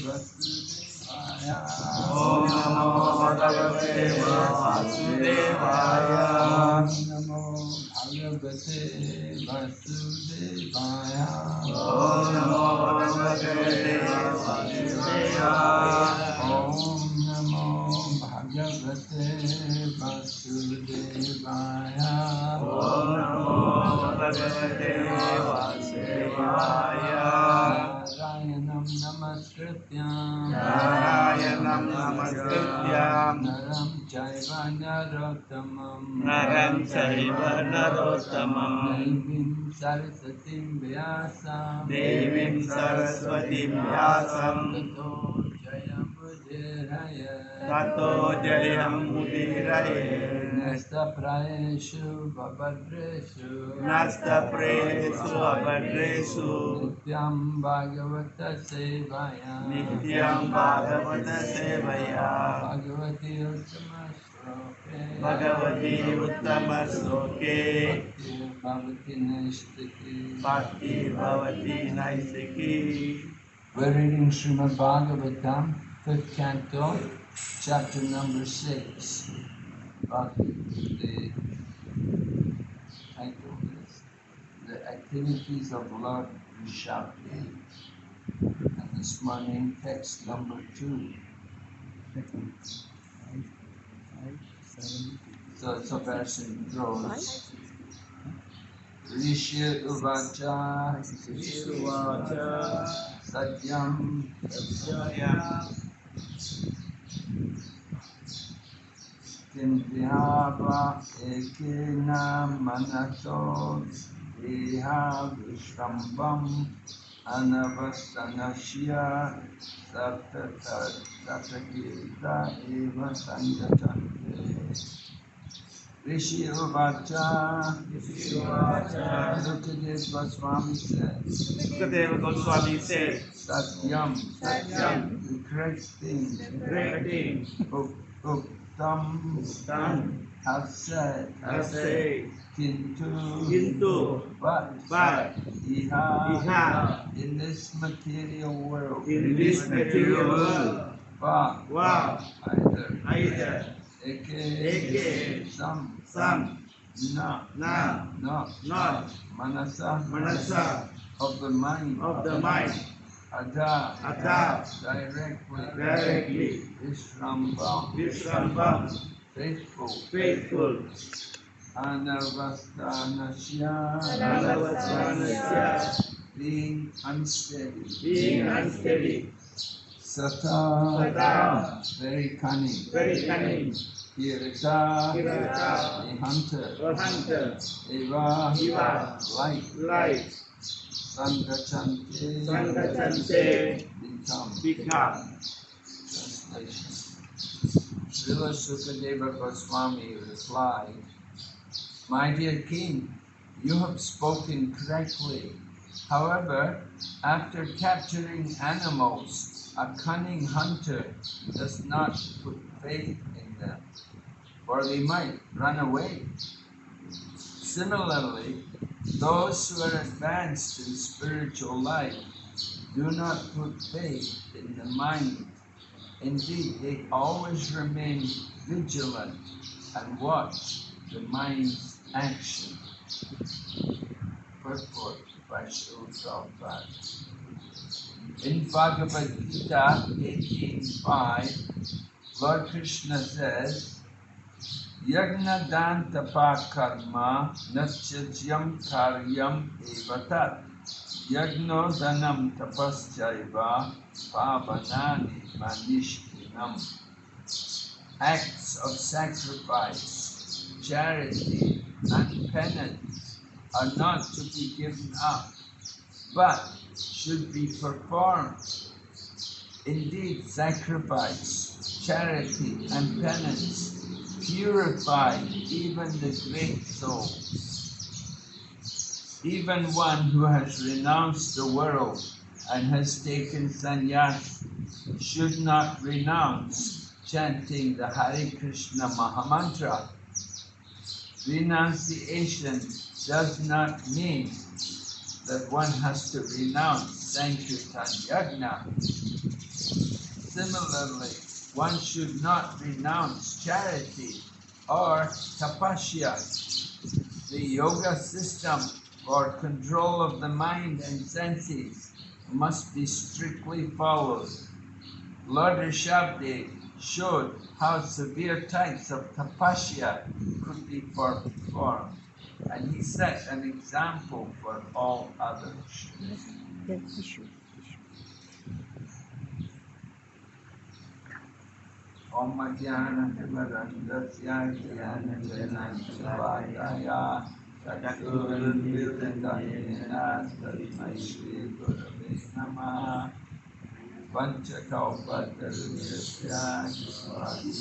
Vasudevaya. Om Namo Bhagavate Vasudevaya. Om Namo Bhagavate Vasudevaya. Om Namo Bhagavate Vasudevaya. Om Namo Bhagavate Vasudevaya. Om Namo Bhagavate Vasudevaya. Narayanam Namaskrityam. Narayanam Namaskrityam. Naram Chaiva Narottamam. Naram Chaiva Narottamam. Devim Sarasatim Vyasam. Devim Saraswatim Vyasam. Tato Jayam Tato Jayam Udiraye. Udiraye. Nasta Praeshu Babadreshu. Nasta Presu Abhadresu. Nityam Bhagavata Sevaya. Nityam Bhagavata Sevaya. Bhagavati Uttama Shloke. Bhagavati Uttama Sloke. Bhagavati Naistiki. Bhakti Bhavati Naisiki. We're reading Srimad Bhagavatam, 5th canto, chapter number 6. The title is The Activities of Lord Rishabdev. And this morning, text number 2. So it's a verse in prose. Rishi Uvacha Visuvacha. Satyam Satyam. Kindhyava ekena manaso deha vishrambam anavasanashya satakita eva sangatante. Rishi Uvacha. Sukadeva Goswami says, Sukadeva Goswami said, Satyam, the correct thing, great thing, Uktam, have said, Kintu, but, Iha, in this material world, Va, either, Eke, some, not, Manasa, of the mind, Ada, directly, Vishrambam, faithful, Anavastanasya, being unsteady, Sata, very cunning, Kirata, a hunter, Eva, light, Sangachante, become. Translation. Srila Sukadeva Goswami replied, My dear king, you have spoken correctly. However, after capturing animals, a cunning hunter does not put faith in them, for they might run away. Similarly, those who are advanced in spiritual life do not put faith in the mind. Indeed, they always remain vigilant and watch the mind's action. Purport by Srila Prabhupada. In Bhagavad Gita 18.5, Lord Krishna says, Yagna dan tapa karma natchatyam karyam evatat yagno danam tapaschaiva pavanani manishkinam. Acts of sacrifice, charity, and penance are not to be given up, but should be performed. Indeed, sacrifice, charity, and penance purify even the great souls. Even one who has renounced the world and has taken sannyas should not renounce chanting the Hare Krishna Mahamantra. Renunciation does not mean that one has to renounce Sankirtan Yajna. Similarly, one should not renounce charity or tapasya. The yoga system for control of the mind and senses must be strictly followed. Lord Rishabdev showed how severe types of tapasya could be performed, and he set an example for all others. Om Jnana Timirandasya Jnana Jananjalakaya Chaturviritanayena Tasmai Shri Gurave Namaha Panchakalpatarusya Kiswadi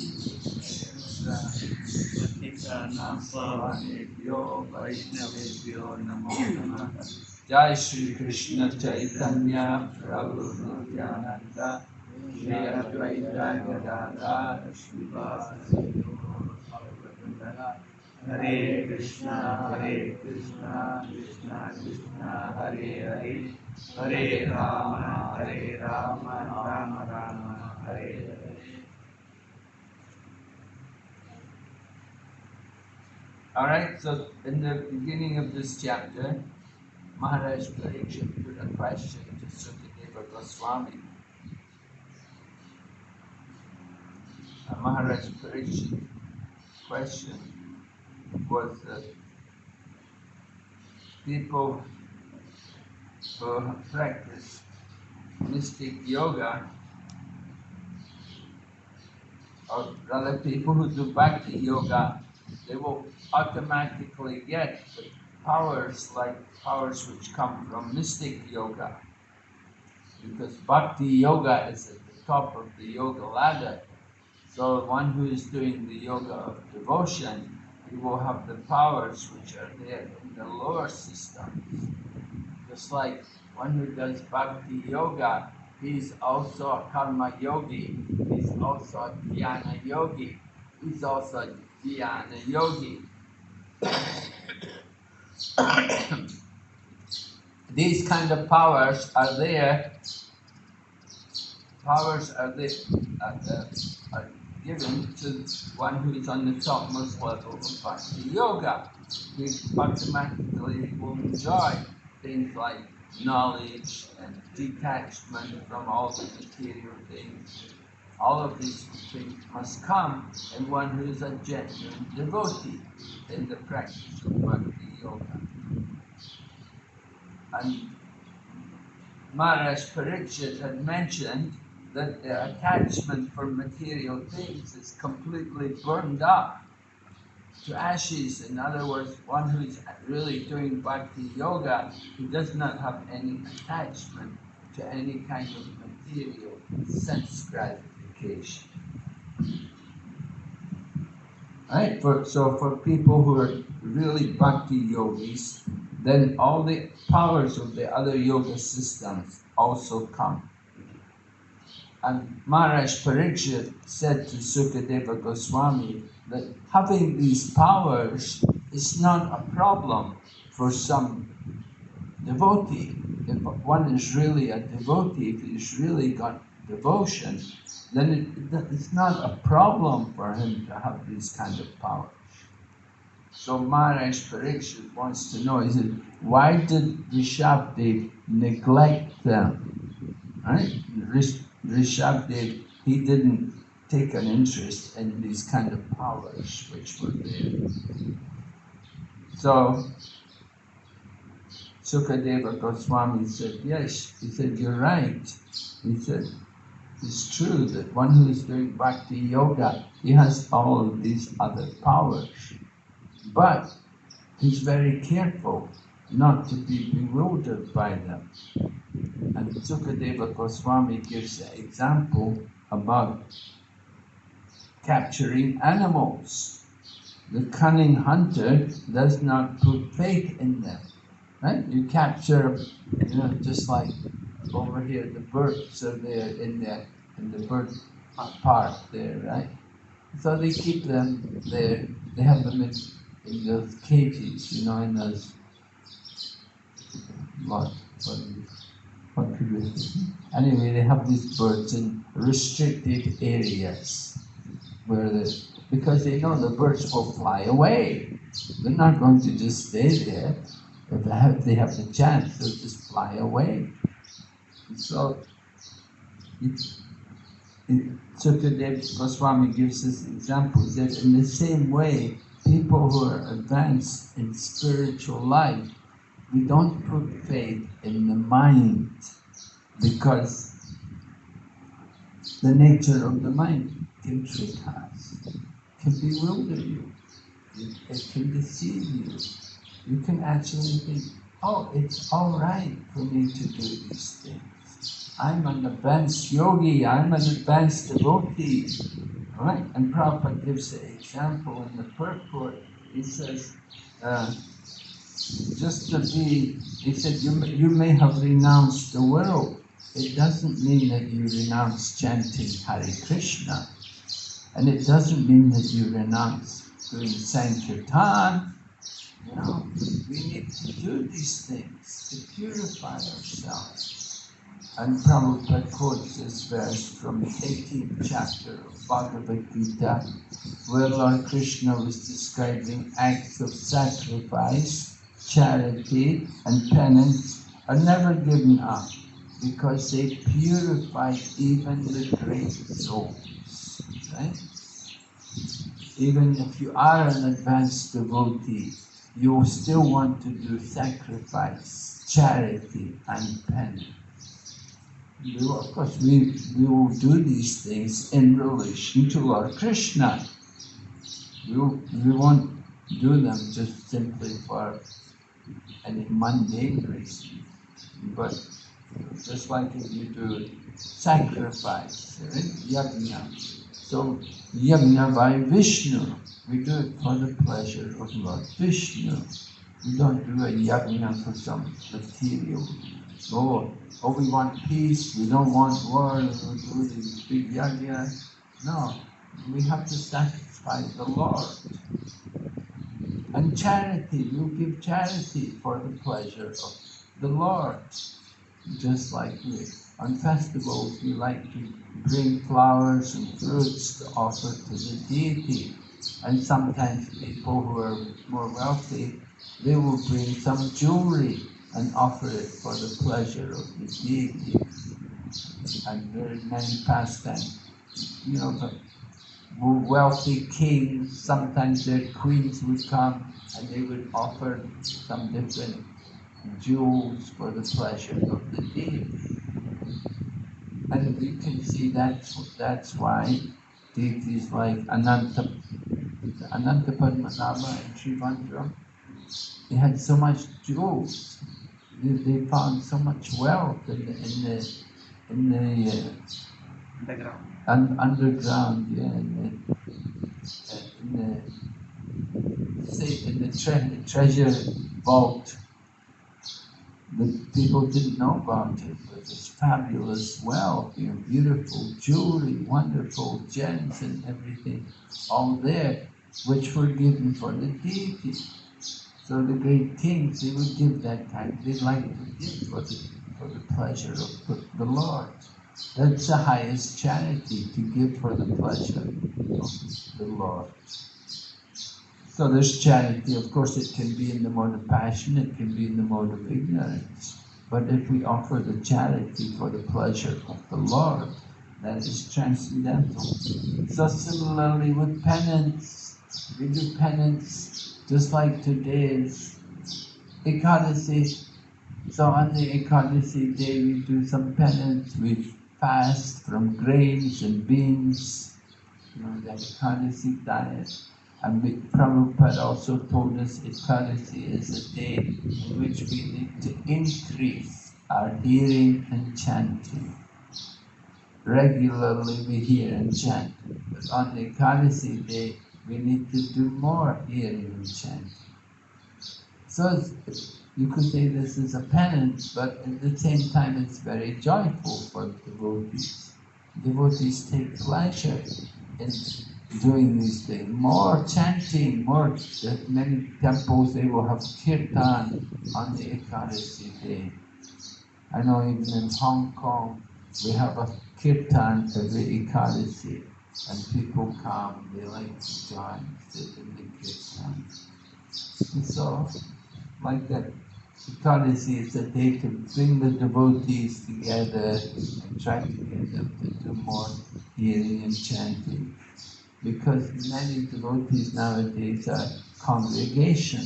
Vatikana Savanebhyo Vaishnavebhyo Namo Namaha. Jai Shri Krishna Chaitanya Prabhu Nityananda Shri Advaita Gadadhar Srivasadi Hare Krishna Krishna Krishna Hare Hare Hare Rama Rama Rama Hare Hare. Alright, so in the beginning of this chapter, Maharaj Parikshit put a question to Sukadeva Goswami. Maharaj Parikshit's question was that people who practice mystic yoga, or rather people who do bhakti yoga, they will automatically get the powers like powers which come from mystic yoga. Because bhakti yoga is at the top of the yoga ladder. So one who is doing the yoga of devotion, he will have the powers which are there in the lower systems. Just like one who does bhakti yoga, he's also a karma yogi, he's also a dhyana yogi, he's also a dhyana yogi. These kind of powers are there. Powers are given to one who is on the topmost level of bhakti yoga. He automatically will enjoy things like knowledge and detachment from all the material things. All of these things must come in one who is a genuine devotee in the practice of bhakti yoga. And Maharaj Parikshit had mentioned that the attachment for material things is completely burned up to ashes. In other words, one who is really doing bhakti yoga, he does not have any attachment to any kind of material sense gratification. Right? So for people who are really bhakti yogis, then all the powers of the other yoga systems also come. And Maharaj Parikshit said to Sukadeva Goswami that having these powers is not a problem for some devotee. If one is really a devotee, if he's really got devotion, then it's not a problem for him to have these kind of powers. So Maharaj Parikshit wants to know, he said, why did Rishabdev neglect them? Right? Rishabdev, he didn't take an interest in these kind of powers which were there. So Sukadeva Goswami said, yes. He said, you're right. He said, it's true that one who is doing bhakti yoga, he has all of these other powers. But he's very careful not to be bewildered by them. And Sukadeva Goswami gives an example about capturing animals. The cunning hunter does not put faith in them. Right? You capture, just like over here, the birds are there in the bird park there, right? So they keep them there. They have them in those cages, in those what could we say? Anyway, they have these birds in restricted areas where because they know the birds will fly away. They're not going to just stay there. If they have the chance, they'll just fly away. So, Sukadev Goswami gives this example that in the same way, people who are advanced in spiritual life, we don't put faith in the mind because the nature of the mind can trick us, can bewilder you, it can deceive you. You can actually think, oh, it's all right for me to do these things. I'm an advanced yogi, I'm an advanced devotee. Right? And Prabhupada gives the example in the purport. He says, just to be, he said, you may have renounced the world. It doesn't mean that you renounce chanting Hare Krishna. And it doesn't mean that you renounce doing Sankirtan. You know, we need to do these things to purify ourselves. And Prabhupada quotes this verse from the 18th chapter of Bhagavad Gita, where Lord Krishna was describing acts of sacrifice, charity, and penance are never given up because they purify even the great souls. Right? Even if you are an advanced devotee, you still want to do sacrifice, charity, and penance. Of course, we will do these things in relation to Lord Krishna. We won't do them just simply for any mundane reason. But just like if you do sacrifice, right? Yajna. So yajna by Vishnu, we do it for the pleasure of Lord Vishnu. We don't do a yajna for some material. Oh, we want peace, we don't want war, we do these big yajna. No, we have to satisfy the Lord. And charity, you give charity for the pleasure of the Lord. Just like on festivals, we like to bring flowers and fruits to offer to the deity. And sometimes people who are more wealthy, they will bring some jewelry and offer it for the pleasure of the deity. And there are many pastimes, you know, the wealthy kings, sometimes their queens would come and they would offer some different jewels for the pleasure of the deity. And you can see that's why deities like Ananta Padmanabha and Srivandra, they had so much jewels. They found so much wealth in the underground, in the treasure vault. The people didn't know about it, but it's fabulous wealth, beautiful jewelry, wonderful gems and everything, all there, which were given for the deity. So the great kings, they would give that kind. They like to give for the pleasure of the Lord. That's the highest charity, to give for the pleasure of the Lord. So there's charity, of course it can be in the mode of passion, it can be in the mode of ignorance. But if we offer the charity for the pleasure of the Lord, that is transcendental. So similarly with penance, we do penance just like today's Ekadasi. So on the Ekadasi day we do some penance, we fast from grains and beans, the Ekadasi diet. And Prabhupada also told us Ekadasi is a day in which we need to increase our hearing and chanting. Regularly we hear and chant, but on the Ekadasi day we need to do more hearing and chanting. So you could say this is a penance, but at the same time it's very joyful for devotees. Devotees take pleasure in doing these things. More chanting, at many temples they will have kirtan on the Ekadasi day. I know even in Hong Kong, we have a kirtan every Ekadasi, and people come, they like to join, sit in the kirtan. And so, like that, Ekadasi is a day to bring the devotees together and try to get them to do more hearing and chanting. Because many devotees nowadays are congregation,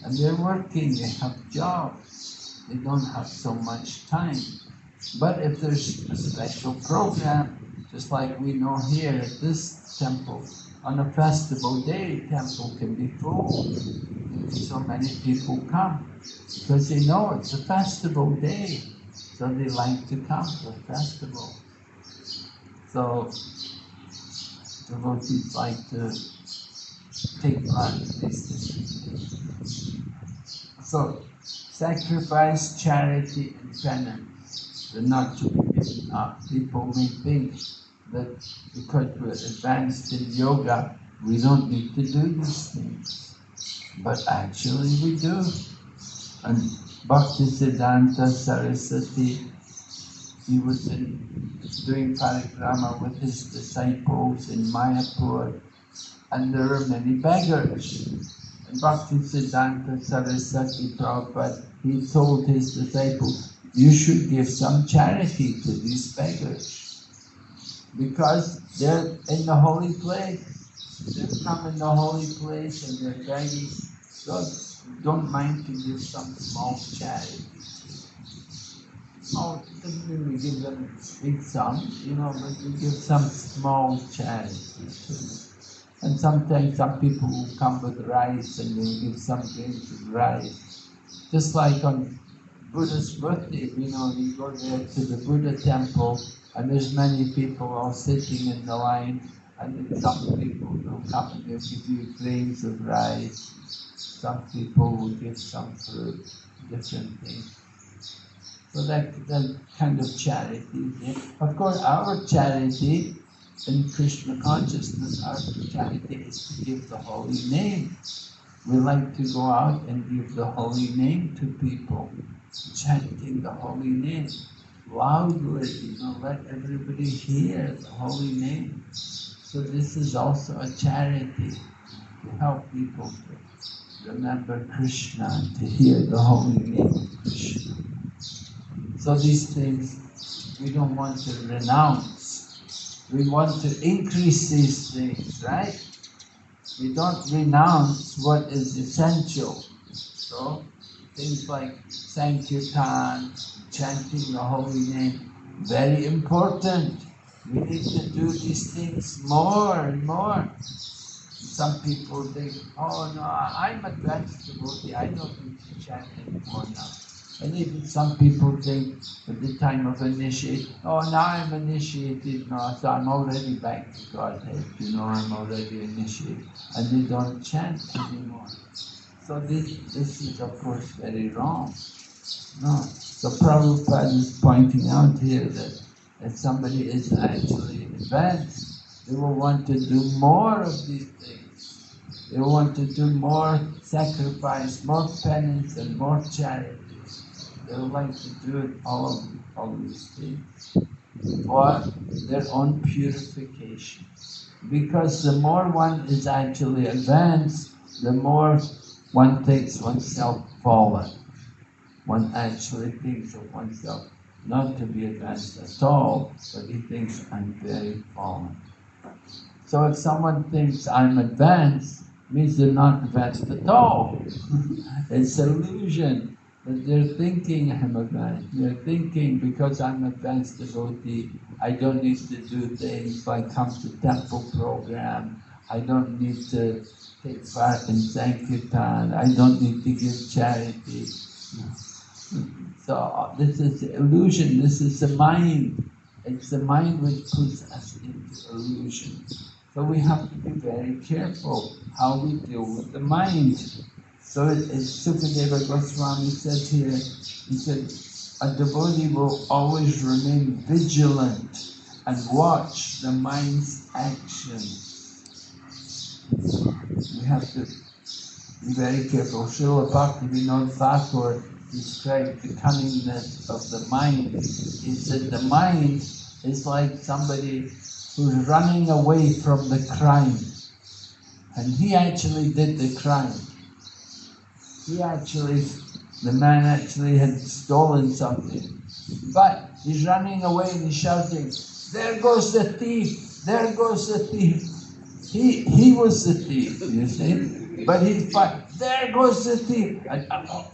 and they're working, they have jobs, they don't have so much time. But if there's a special program, just like we know here at this temple, on a festival day, temple can be full. So many people come because they know it's a festival day, so they like to come to a festival. So devotees like to take part in these things. So sacrifice, charity, and penance, they're not to be given up. People may think that because we're advanced in yoga, we don't need to do these things. But actually we do. And Bhaktisiddhanta Saraswati, he was doing parikrama with his disciples in Mayapur, and there were many beggars. And Bhaktisiddhanta Saraswati Prabhupada, he told his disciples, you should give some charity to these beggars, because they're in the holy place. They've come in the holy place and they're begging. So don't mind to give some small charity. Oh, it doesn't mean we give them big sums, but we give some small charity too. And sometimes some people will come with rice and they'll give some grains of rice. Just like on Buddha's birthday, you go there to the Buddha temple and there's many people all sitting in the line, and then some people will come and they'll give you grains of rice. Some people will give some fruit, different things. So that kind of charity. Of course, our charity in Krishna consciousness, our charity is to give the holy name. We like to go out and give the holy name to people, chanting the holy name loudly, let everybody hear the holy name. So this is also a charity to help people to remember Krishna, to hear the holy name of Krishna. So these things we don't want to renounce. We want to increase these things, right? We don't renounce what is essential. So things like sankirtan, chanting the holy name, very important. We need to do these things more and more. Some people think, oh no, I'm advanced devotee, I don't need to chant anymore now. And even some people think at the time of initiation, oh now I'm initiated now, so I'm already back to Godhead, I'm already initiated. And they don't chant anymore. So this is of course very wrong. No. So Prabhupada is pointing out here that if somebody is actually advanced, they will want to do more of these things. They will want to do more sacrifice, more penance, and more charity. They would like to do it all these things for their own purification. Because the more one is actually advanced, the more one takes oneself forward. One actually thinks of oneself not to be advanced at all, but he thinks, I'm very fallen. So if someone thinks I'm advanced, means they're not advanced at all. It's an illusion that they're thinking I'm advanced. They're thinking because I'm advanced devotee, I don't need to do things like come to temple program, I don't need to take part in sankirtan, I don't need to give charity. So this is illusion, this is the mind. It's the mind which puts us into illusion. So we have to be very careful how we deal with the mind. So as Sukadeva Goswami said here, he said, a devotee will always remain vigilant and watch the mind's actions. We have to be very careful. Srila Bhaktivinoda Thakur, described the cunningness of the mind. He said the mind is like somebody who's running away from the crime. And he actually did the crime. The man actually had stolen something. But he's running away and he's shouting, "There goes the thief! There goes the thief!" He was the thief, you see. But he's like, "There goes the thief!" And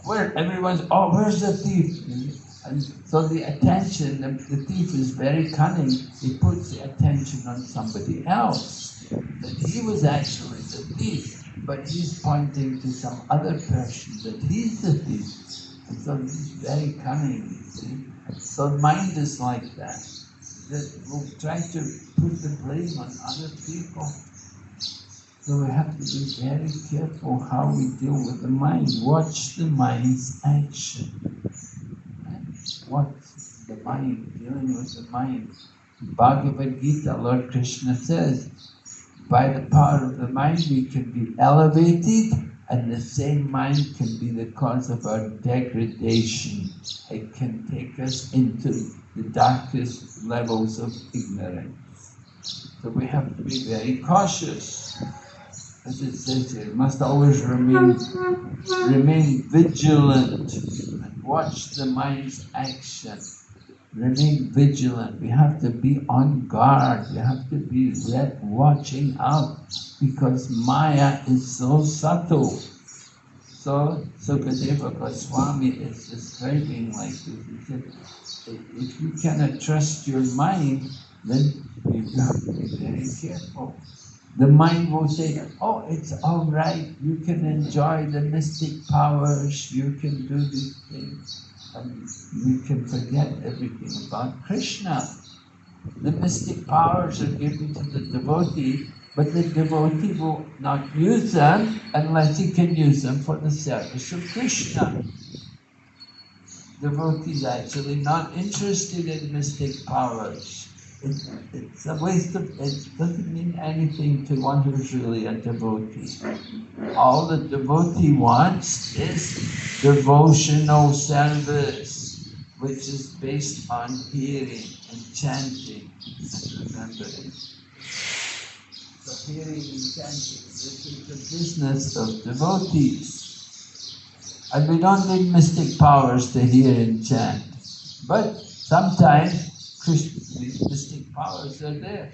where everyone's, "Oh, where's the thief?" And so the attention, the thief is very cunning. He puts the attention on somebody else. That he was actually the thief, but he's pointing to some other person that he's the thief. And so he's very cunning, you see. So mind is like that. That we'll try to put the blame on other people. So we have to be very careful how we deal with the mind. Watch the mind's action. Watch the mind, dealing with the mind. Bhagavad Gita, Lord Krishna says, by the power of the mind we can be elevated, and the same mind can be the cause of our degradation. It can take us into the darkest levels of ignorance. So we have to be very cautious. As it says here, we must always remain vigilant and watch the mind's action. Remain vigilant. We have to be on guard. We have to be watching out, because Maya is so subtle. So Sukadeva Goswami is describing like this. He said, if you cannot trust your mind, then you have to be very careful. The mind will say, "Oh, it's all right. You can enjoy the mystic powers. You can do these things." And we can forget everything about Krishna. The mystic powers are given to the devotee, but the devotee will not use them unless he can use them for the service of Krishna. Devotee is actually not interested in mystic powers. It's a waste of, it doesn't mean anything to one who's really a devotee. All the devotee wants is devotional service, which is based on hearing and chanting and remembering. So hearing and chanting, this is the business of devotees. And we don't need mystic powers to hear and chant. But sometimes these mystic powers are there.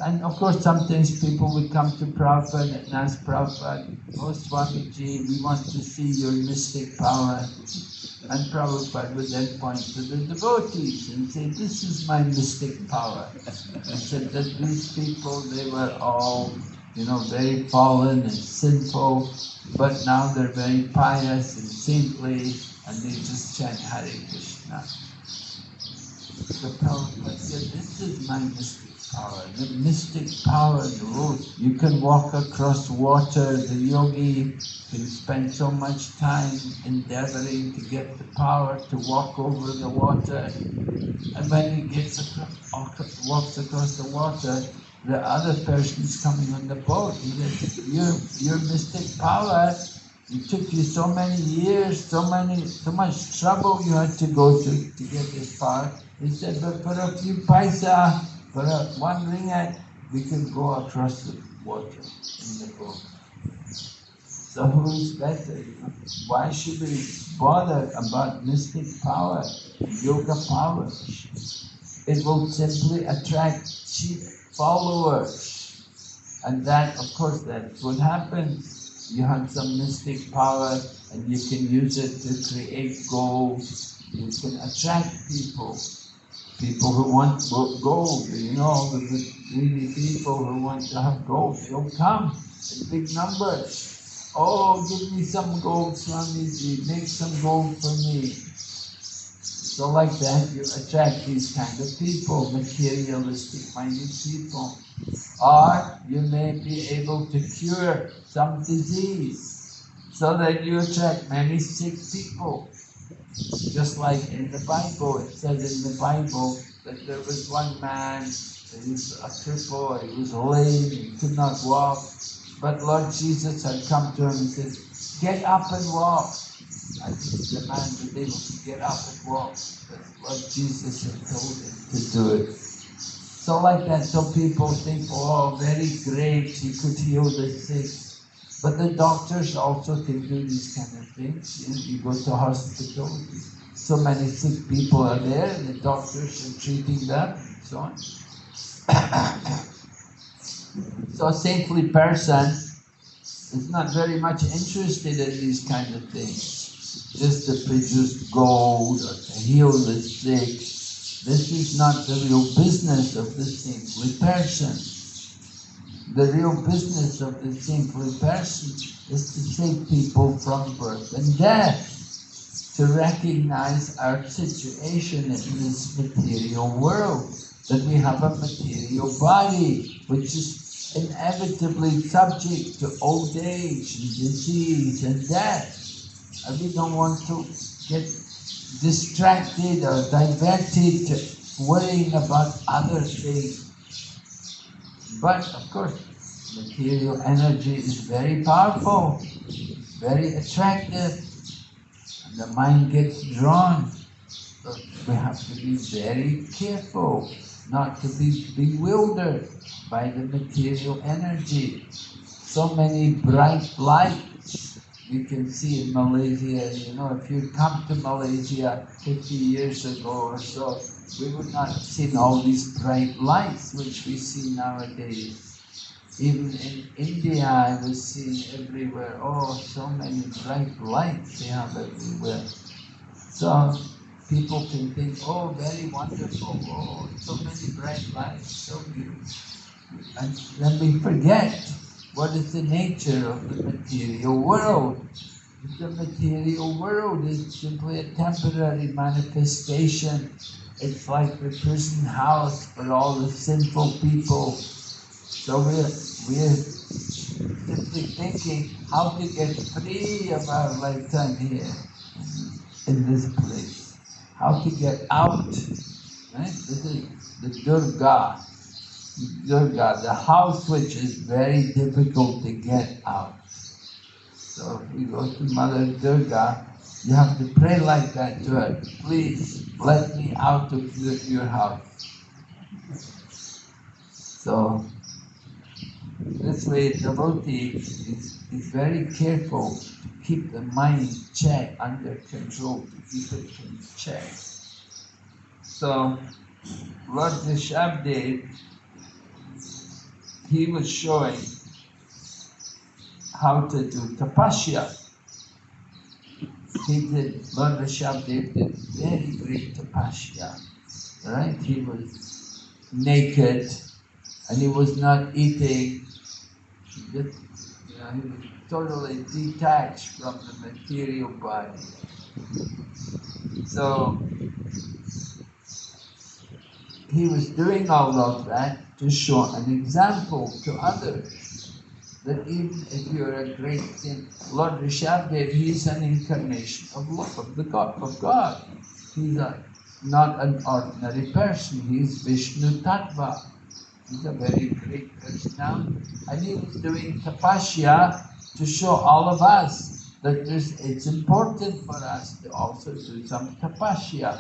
And of course, sometimes people would come to Prabhupada and ask Prabhupada, "Oh Swamiji, we want to see your mystic power." And Prabhupada would then point to the devotees and say, "This is my mystic power." And said that these people, they were all, very fallen and sinful, but now they're very pious and saintly, and they just chant Hare Krishna. So Prabhupada said, "This is my mystic power." The mystic power, you can walk across water. The yogi can spend so much time endeavoring to get the power to walk over the water. And when he walks across the water, the other person's coming on the boat. He says, your mystic power, it took you so many years, so much trouble you had to go to get this power. He said, but for a few paisa, for one ringgit, we can go across the water in the boat. So who is better? Why should we bother about mystic power, yoga powers? It will simply attract cheap followers. And that, of course, that's what happens. You have some mystic power and you can use it to create goals. You can attract people. People who want gold, the greedy people who want to have gold, they'll come in big numbers. "Oh, give me some gold, Swamiji, make some gold for me." So like that, you attract these kind of people, materialistic-minded people. Or you may be able to cure some disease, so that you attract many sick people. Just like in the Bible, it says in the Bible that there was one man, he was a cripple, he was lame, he could not walk. But Lord Jesus had come to him and said, "Get up and walk." I think the man was able to get up and walk because Lord Jesus had told him to do it. So like that, some people think, oh, very great, he could heal the sick. But the doctors also can do these kind of things. You go to hospital, so many sick people are there, and the doctors are treating them, and so on. So a saintly person is not very much interested in these kind of things. Just to produce gold or to heal the sick. This is not the real business of the saintly person. The real business of the saintly person is to save people from birth and death, to recognize our situation in this material world, that we have a material body which is inevitably subject to old age and disease and death. And we don't want to get distracted or diverted to worrying about other things. But of course, material energy is very powerful, very attractive, and the mind gets drawn. So we have to be very careful not to be bewildered by the material energy. So many bright lights you can see in Malaysia. You know, if you come to Malaysia 50 years ago or so, we would not have seen all these bright lights which we see nowadays. Even in India, I was seeing everywhere, oh, so many bright lights they have everywhere. So people can think, oh, very wonderful, oh, so many bright lights, so beautiful. And then we forget what is the nature of the material world. The material world is simply a temporary manifestation. It's like the prison house for all the sinful people. So we're simply thinking how to get free of our lifetime here in this place. How to get out. Right? This is the Durga, the house which is very difficult to get out. So if you go to Mother Durga, you have to pray like that to her. Please let me out of your house. So this way, devotee is very careful to keep the mind under control, to keep it in check. So Lord Rishabdev, he was showing how to do tapasya. Lord Rishabdev did very great tapasya. Right? He was naked and he was not eating. He was totally detached from the material body. So he was doing all of that to show an example to others. That even if you're a great saint, Lord Rishabdev, he's an incarnation of God. He's not an ordinary person. He's Vishnu Tattva. He's a very great personality. And he was doing tapasya to show all of us that it's important for us to also do some tapasya.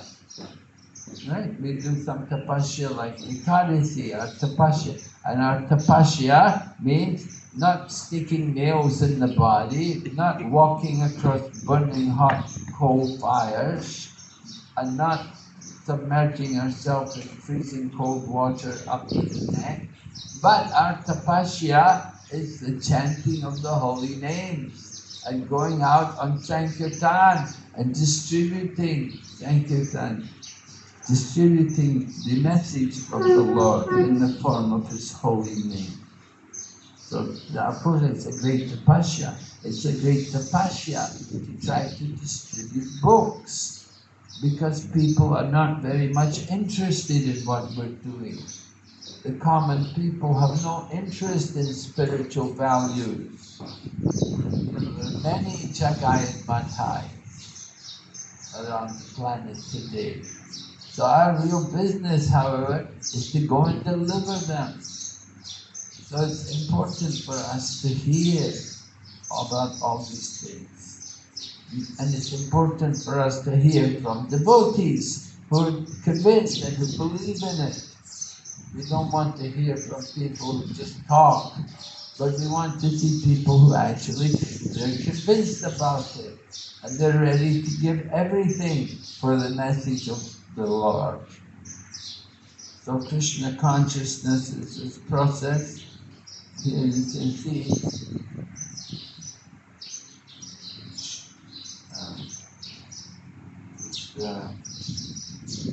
Right? We do some tapasya like Ekadasi, our tapasya. And our tapasya means not sticking nails in the body, not walking across burning hot coal fires, and not submerging ourselves in freezing cold water up to the neck. But our tapasya is the chanting of the holy names and going out on Sankirtan and distributing Sankirtan, distributing the message of the Lord in the form of His holy name. So of course it's a great tapasya. It's a great tapasya to try to distribute books, because people are not very much interested in what we're doing. The common people have no interest in spiritual values. There are many Jagai and Matai around the planet today. So our real business, however, is to go and deliver them. So it's important for us to hear about all these things. And it's important for us to hear from devotees who are convinced and who believe in it. We don't want to hear from people who just talk, but we want to see people who actually, they're convinced about it. And they're ready to give everything for the message of the Lord. So Krishna consciousness is this process. Here you can see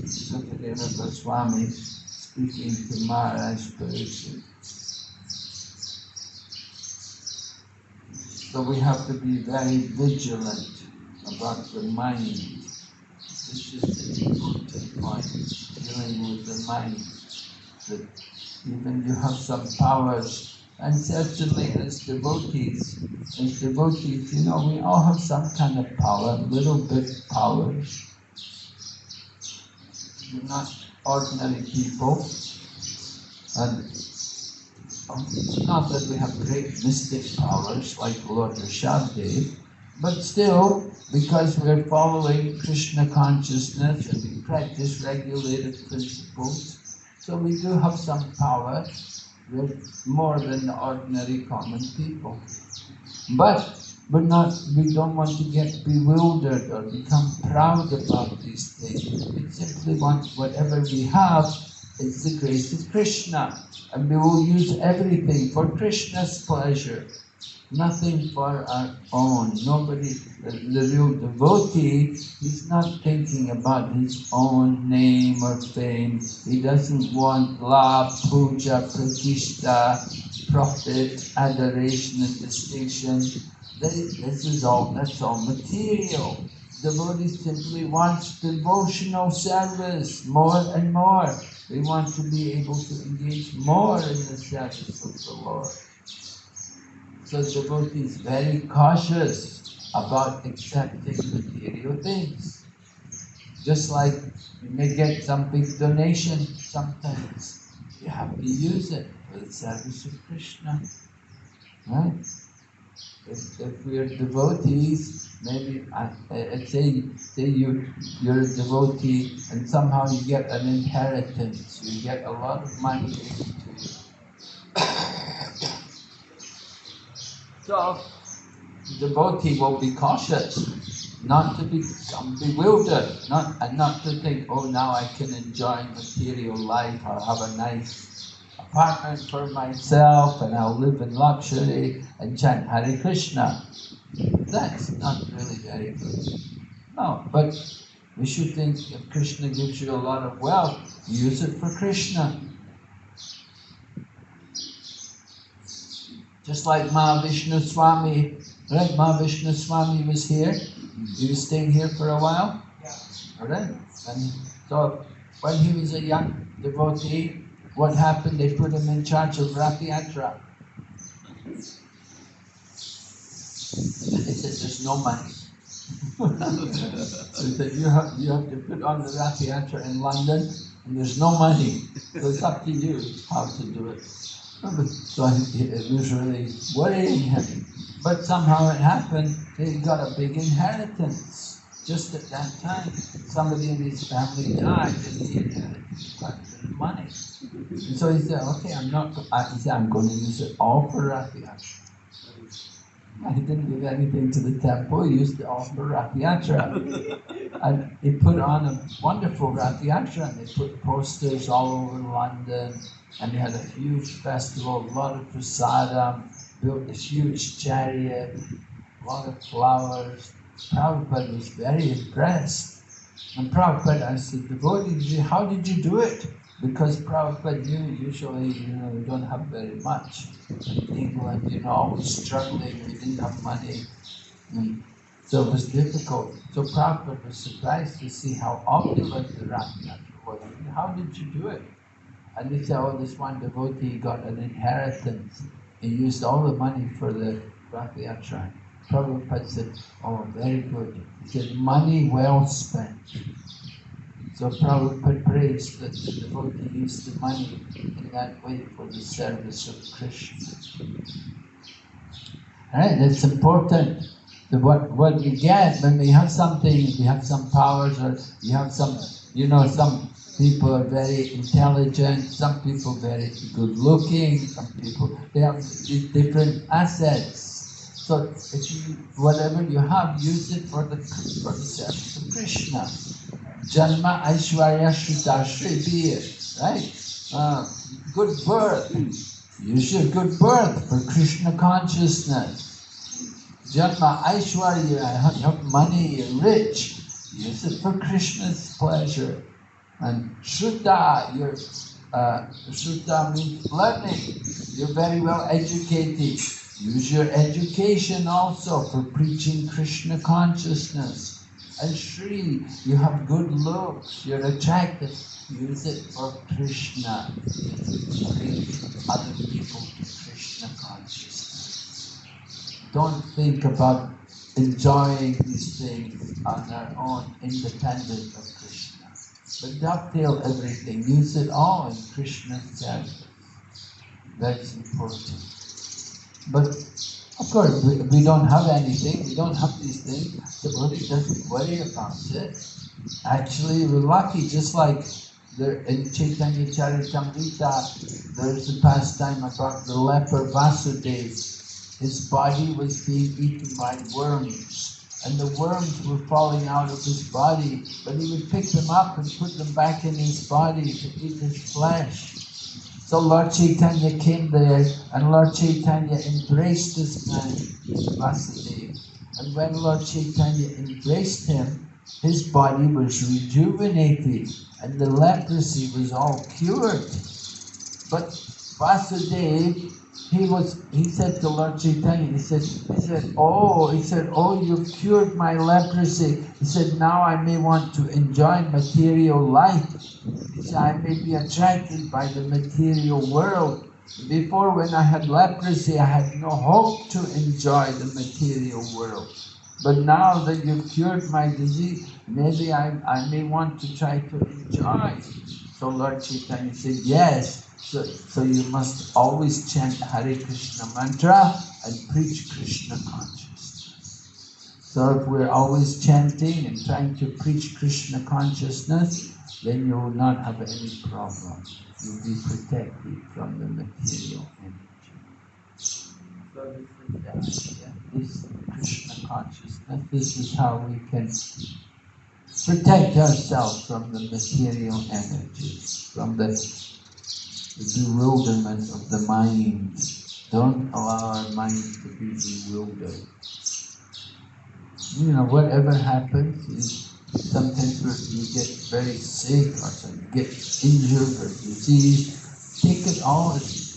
Sukadeva Goswami speaking to Maharaj Pariksit. So we have to be very vigilant about the mind. This is the important point, dealing with the mind. That even you have some powers, and certainly as devotees, you know, we all have some kind of power, little bit powers. We're not ordinary people, and not that we have great mystic powers like Lord Rishabdev, but still, because we're following Krishna consciousness and we practice regulated principles, so we do have some power. We're more than the ordinary common people. But we don't want to get bewildered or become proud about these things. We simply want whatever we have is the grace of Krishna. And we will use everything for Krishna's pleasure. Nothing for our own. Nobody, the real devotee, he's not thinking about his own name or fame. He doesn't want love, puja, pratishtha, profit, adoration and distinction. That's all material. Devotee simply wants devotional service more and more. We want to be able to engage more in the service of the Lord. So devotee is very cautious about accepting material things. Just like you may get some big donation sometimes, you have to use it for the service of Krishna. Right? If we are devotees, maybe say you're a devotee and somehow you get an inheritance, you get a lot of money given to you. So, the devotee will be cautious, not to become bewildered, not to think, oh, now I can enjoy material life, I'll have a nice apartment for myself and I'll live in luxury and chant Hare Krishna. That's not really very good. No, but we should think if Krishna gives you a lot of wealth, use it for Krishna. Just like Mahavishnu Swami, right? Mahavishnu Swami was here. He was staying here for a while. Yeah. Alright? And so when he was a young devotee, what happened? They put him in charge of Rath Yatra. They said there's no money. So he said you have to put on the Rath Yatra in London and there's no money. So it's up to you how to do it. So it was really worrying him. But somehow it happened, he got a big inheritance. Just at that time, somebody in his family died and he inherited quite a bit of money. And so he said, okay, I'm going to use it all for Rath Yatra. He didn't give anything to the temple, he used it all for Rath Yatra. And he put on a wonderful Rath Yatra, and they put posters all over London, and they had a huge festival, a lot of prasadam, built this huge chariot, a lot of flowers. Prabhupada was very impressed. And Prabhupada asked the devotee, how did you do it? Because Prabhupada knew usually, we don't have very much. In England, always struggling, we didn't have money. And so it was difficult. So Prabhupada was surprised to see how opulent the Rath Yatra was. How did you do it? And they said, oh, this one devotee got an inheritance. He used all the money for the Rath Yatra. Prabhupada said, oh, very good. He said, money well spent. So Prabhupada praised that the devotee used the money in that way for the service of Krishna. Alright, that's important. what we get when we have something, we have some powers, or we have some, some people are very intelligent, some people very good looking, some people, they have these different assets. So if you, whatever you have, use it for the service of Krishna. Janma Aishwarya Shrita be it, right? Good birth. Use your good birth for Krishna consciousness. Janma Aishwarya, you have money, you're rich. Use it for Krishna's pleasure. And Shruta, Shruta means learning. You're very well educated. Use your education also for preaching Krishna consciousness. And Shri, you have good looks, you're attractive. Use it for Krishna. Bring other people to Krishna consciousness. Don't think about enjoying these things on their own, independent of Krishna. But dovetail everything, use it all in Krishna's service. That's important. But of course, we don't have anything, we don't have these things, the Buddha doesn't worry about it. Actually, we're lucky, just like there in Chaitanya Charitamrita, there's a pastime about the leper Vasudeva. His body was being eaten by worms, and the worms were falling out of his body, but he would pick them up and put them back in his body to eat his flesh. So Lord Chaitanya came there, and Lord Chaitanya embraced this man, Vasudeva. And when Lord Chaitanya embraced him, his body was rejuvenated, and the leprosy was all cured. But Vasudeva, he said to Lord Chaitanya, he said, oh, you've cured my leprosy. He said, now I may want to enjoy material life. He said, I may be attracted by the material world. Before, when I had leprosy, I had no hope to enjoy the material world. But now that you've cured my disease, maybe I may want to try to enjoy. So Lord Chaitanya said, yes. So you must always chant Hare Krishna mantra and preach Krishna consciousness. So if we're always chanting and trying to preach Krishna consciousness, then you will not have any problem. You'll be protected from the material energy. So this Krishna consciousness, this is how we can protect ourselves from the material energy, from the bewilderment of the mind. Don't allow our mind to be bewildered. Whatever happens is sometimes you get very sick or you get injured or diseased. Take it all as,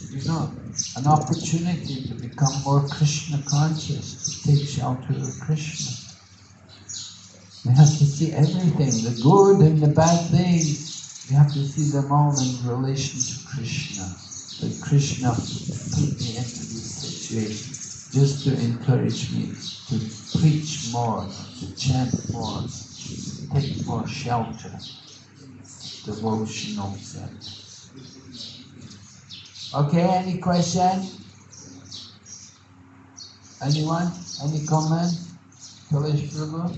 an opportunity to become more Krishna conscious, to take shelter of Krishna. We have to see everything, the good and the bad things. We have to see them all in relation to Krishna. That Krishna put me into this situation just to encourage me to preach more, to chant more, to take more shelter, devotional service. Okay, any question? Anyone? Any comment? Kalesh Prabhu?